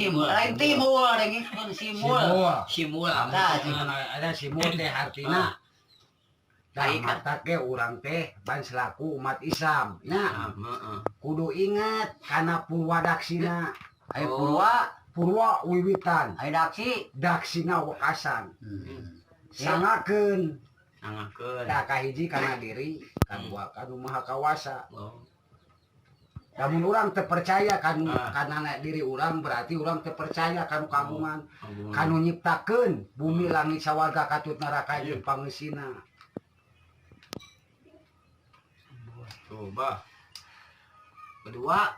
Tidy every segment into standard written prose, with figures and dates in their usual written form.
simul lain timul dengan simul ada simul teh artina dah Baik, mata ke urang teh ban selaku umat Islam nya kudu ingat kana purwadaksina ayo purwa wiwitan ayo daksina wekasan sangakeun da kahiji kana diri kadua kanu maha kawasa lamun urang teu percaya kanu kana diri urang berarti urang teu percaya kanu kagungan kanu nyiptakeun bumi langit sawarga katut neraka jeung pangeusina. coba kedua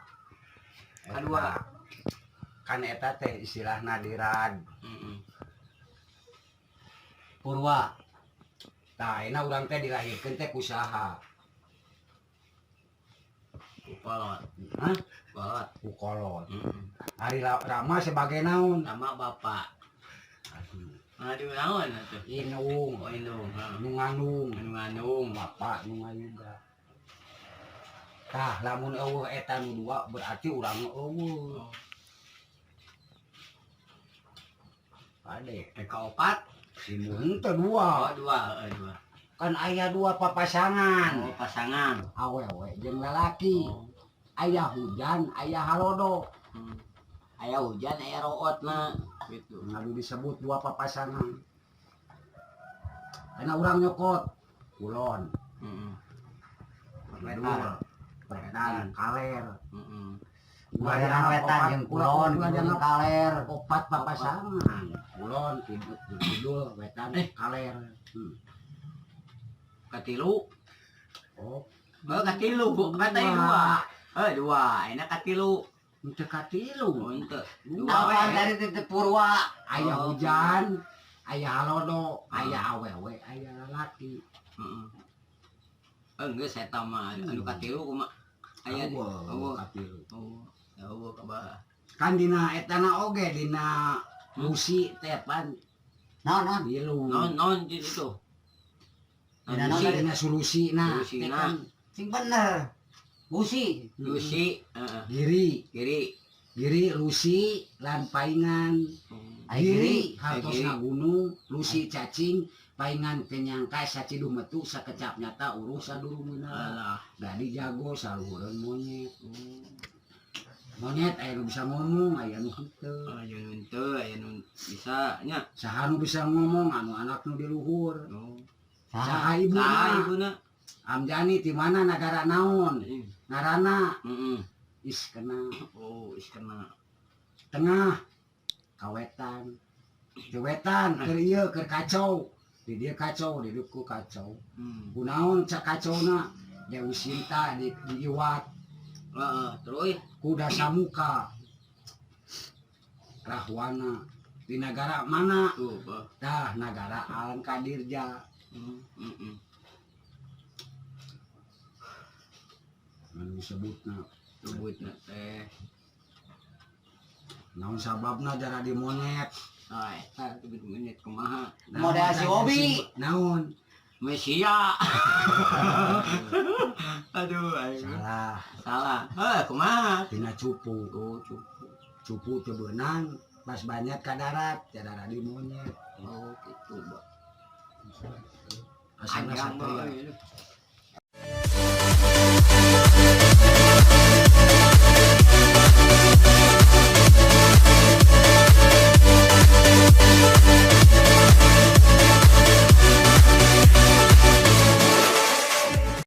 kan eta teh istilahna dirad purwa tah ayeuna urang teh dilahirkeun teh kusaha kolot ku kolot Ari Rama sebagai naon nama bapak aduh naon atuh inung nganung bapak nu ngayuga tah lamun eueuh eta nu dua berarti urang eueuh ade kaopat simun teh dua kan aya dua papasangan pasangan awewe jeung lalaki aya hujan aya halodo aya hujan aya rootna gitu ngadu disebut dua papasangan karena urang nyokot kulon wetan kaler wetan jeung kulon kaler opat papasangan kulon kidul wetan kaler katilu katilu kata dua enak katilu untuk katilu dua dari titik purwa aya hujan aya halodo aya awewe aya lalaki geus eta mah anu katilu kumaha aya katilu eueuh kabah kan dina etana oge dina lusi teh pan naon ilu naon di itu dina sulusina sing bener lusi giri lusi lan paingan giri hartosna gunung lusi cacing paingan kenyangka saciduh metu sakecap nyata urus sadurungna gadi jago saluhureun monyet aya nu bisa ngomong aya nu henteu aya nu bisa nya saha nu bisa ngomong anu anak nu di luhur saha ibuna Amjani di mana negara naon ngaranna Iskena tengah kawetan keur ieu keur kacau di dia kacau di dieu kacau kunaon cak kacauna Dewi Sinta di Iwat terus kuda samuka Rahwana di negara mana dah negara Alam Kadirja anu disebutna teh naon sababna jara di monyet eta monyet kumaha modal si Obi naon Mesia aduh salah kumaha tina cupu teu beunang pas banyak ka darat jara di monyet gitu asalna sateuya